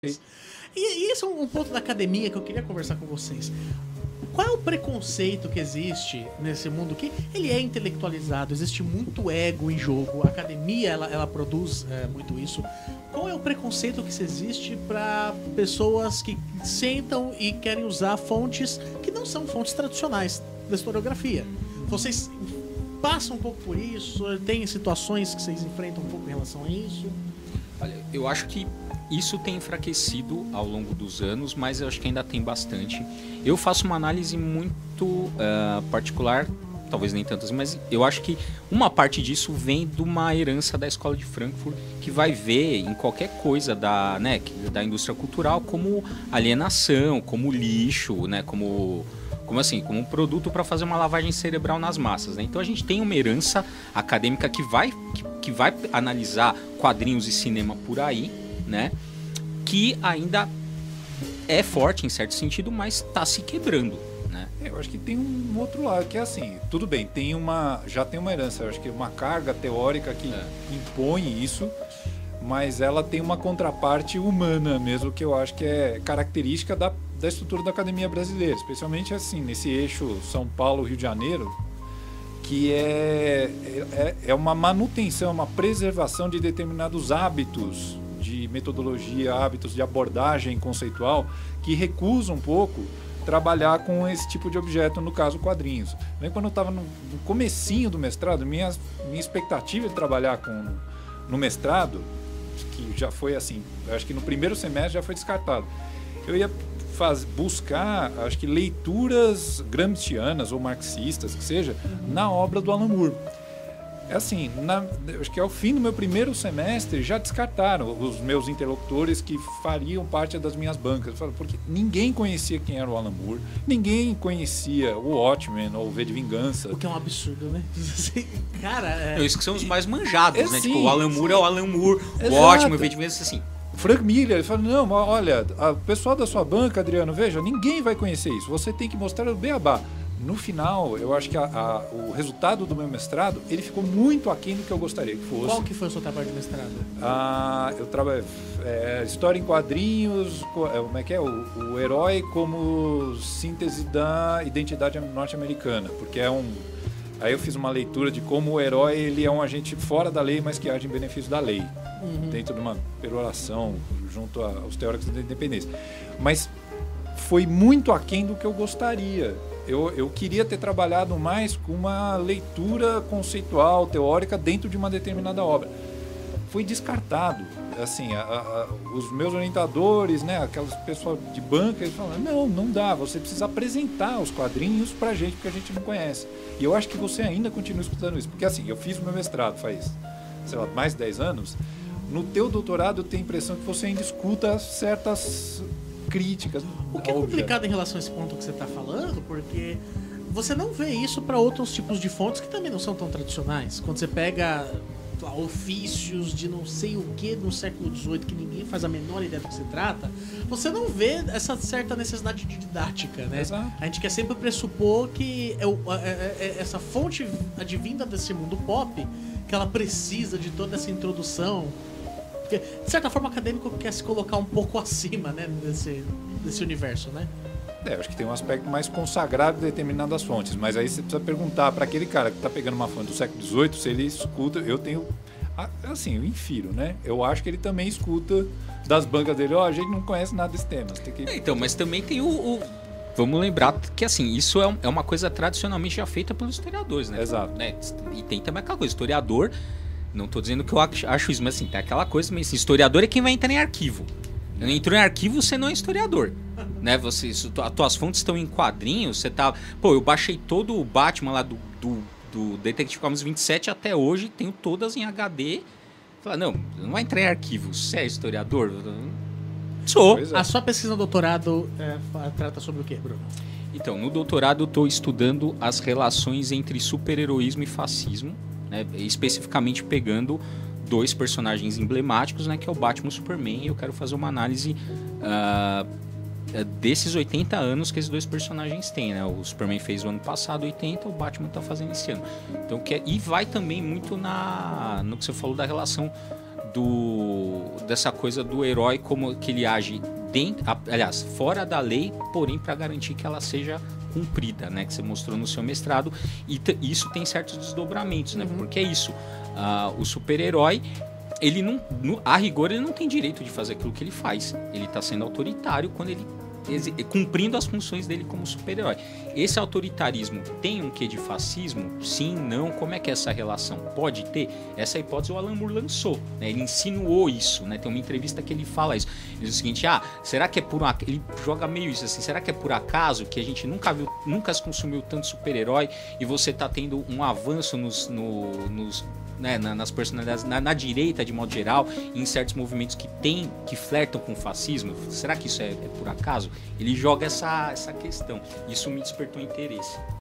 E esse é um ponto da academia que eu queria conversar com vocês. Qual é o preconceito que existe nesse mundo que ele é intelectualizado, existe muito ego em jogo, a academia ela produz muito isso. Qual é o preconceito que existe para pessoas que sentam e querem usar fontes que não são fontes tradicionais da historiografia? Vocês passam um pouco por isso? Tem situações que vocês enfrentam um pouco em relação a isso? Olha, eu acho que isso tem enfraquecido ao longo dos anos, mas eu acho que ainda tem bastante. Eu faço uma análise muito particular, talvez nem tantas, mas eu acho que uma parte disso vem de uma herança da escola de Frankfurt, que vai ver em qualquer coisa da indústria cultural como alienação, como lixo, né, como um produto para fazer uma lavagem cerebral nas massas, né? Então a gente tem uma herança acadêmica que vai analisar quadrinhos e cinema por aí, né? Que ainda é forte em certo sentido, mas está se quebrando, né? Eu acho que tem um outro lado, que é assim, tudo bem, já tem uma herança, eu acho que uma carga teórica que impõe isso, mas ela tem uma contraparte humana mesmo, que eu acho que é característica da estrutura da academia brasileira, especialmente assim, nesse eixo São Paulo-Rio de Janeiro, que é uma manutenção, uma preservação de determinados hábitos de metodologia, hábitos de abordagem conceitual, que recusam um pouco trabalhar com esse tipo de objeto, no caso quadrinhos. Quando eu estava no comecinho do mestrado, minha expectativa de trabalhar no mestrado, que já foi assim, acho que no primeiro semestre já foi descartado, eu ia buscar, acho que leituras gramscianas ou marxistas, que seja, na obra do Alan Moore. É assim, acho que ao fim do meu primeiro semestre já descartaram os meus interlocutores que fariam parte das minhas bancas, porque ninguém conhecia quem era o Alan Moore, ninguém conhecia o Watchmen ou o V de Vingança. O que é um absurdo, né? Cara, Isso que são os mais manjados, né? Sim, tipo, o Alan Moore é o Alan Moore, exato. O Watchmen, o V de Vingança, assim. Frank Miller, ele fala, não, olha, o pessoal da sua banca, Adriano, veja, ninguém vai conhecer isso, você tem que mostrar o beabá. No final, eu acho que o resultado do meu mestrado, ele ficou muito aquém do que eu gostaria que fosse. Qual que foi o seu trabalho de mestrado? Eu trabalhei história em quadrinhos, como é que é? O herói como síntese da identidade norte-americana, porque aí eu fiz uma leitura de como o herói ele é um agente fora da lei, mas que age em benefício da lei, dentro de uma peroração junto aos teóricos da independência. Mas foi muito aquém do que eu gostaria. Eu queria ter trabalhado mais com uma leitura conceitual, teórica, dentro de uma determinada obra. Foi descartado. Assim, os meus orientadores, né, aquelas pessoas de banca, eles falaram, não dá, você precisa apresentar os quadrinhos pra gente, porque a gente não conhece. E eu acho que você ainda continua escutando isso. Porque assim, eu fiz o meu mestrado faz, sei lá, mais de 10 anos. No teu doutorado eu tenho a impressão que você ainda escuta certas críticas. O que é complicado em relação a esse ponto que você está falando, porque você não vê isso para outros tipos de fontes que também não são tão tradicionais. Quando você pega ofícios de não sei o que no século XVIII, que ninguém faz a menor ideia do que se trata, você não vê essa certa necessidade de didática, né? Exato. A gente quer sempre pressupor que essa fonte advinda desse mundo pop, que ela precisa de toda essa introdução. Porque, de certa forma, o acadêmico quer se colocar um pouco acima, né, desse universo, né? Acho que tem um aspecto mais consagrado de determinadas fontes, mas aí você precisa perguntar para aquele cara que está pegando uma fonte do século XVIII se ele escuta. Eu tenho, assim, eu infiro, né? Eu acho que ele também escuta das bancas dele, a gente não conhece nada desse tema. Você tem que... Então, mas também tem Vamos lembrar que, assim, isso é uma coisa tradicionalmente já feita pelos historiadores, né? Exato. Né? E tem também aquela coisa, historiador, não estou dizendo que eu acho isso, mas assim, tem aquela coisa, mas assim, historiador é quem vai entrar em arquivo. Entrou em arquivo, você não é historiador, né? As tuas fontes estão em quadrinhos, você tá... Pô, eu baixei todo o Batman lá do Detective Comics 27 até hoje, tenho todas em HD. Fala, não vai entrar em arquivo, você é historiador? Sou. Pois é. A sua pesquisa no doutorado trata sobre o quê, Bruno? Então, no doutorado eu estou estudando as relações entre super-heroísmo e fascismo, né? Especificamente pegando dois personagens emblemáticos, né, que é o Batman e o Superman, e eu quero fazer uma análise desses 80 anos que esses dois personagens têm, né? O Superman fez o ano passado 80, o Batman está fazendo esse ano. Então, e vai também muito no que você falou da relação dessa coisa do herói, como que ele age dentro, aliás, fora da lei, porém para garantir que ela seja cumprida, né? Que você mostrou no seu mestrado, e isso tem certos desdobramentos, né? Porque é isso, o super-herói, ele não, a rigor, ele não tem direito de fazer aquilo que ele faz. Ele está sendo autoritário quando ele cumprindo as funções dele como super-herói. Esse autoritarismo tem um quê de fascismo? Sim, não? Como é que é essa relação? Pode ter? Essa hipótese o Alan Moore lançou, né? Ele insinuou isso, né? Tem uma entrevista que ele fala isso. Ele diz o seguinte, será que é por ele joga meio isso assim, será que é por acaso que a gente nunca se consumiu tanto super-herói e você tá tendo um avanço nas personalidades, na direita de modo geral, em certos movimentos que flertam com o fascismo? Será que isso é por acaso? Ele joga essa questão. Isso me despertou interesse.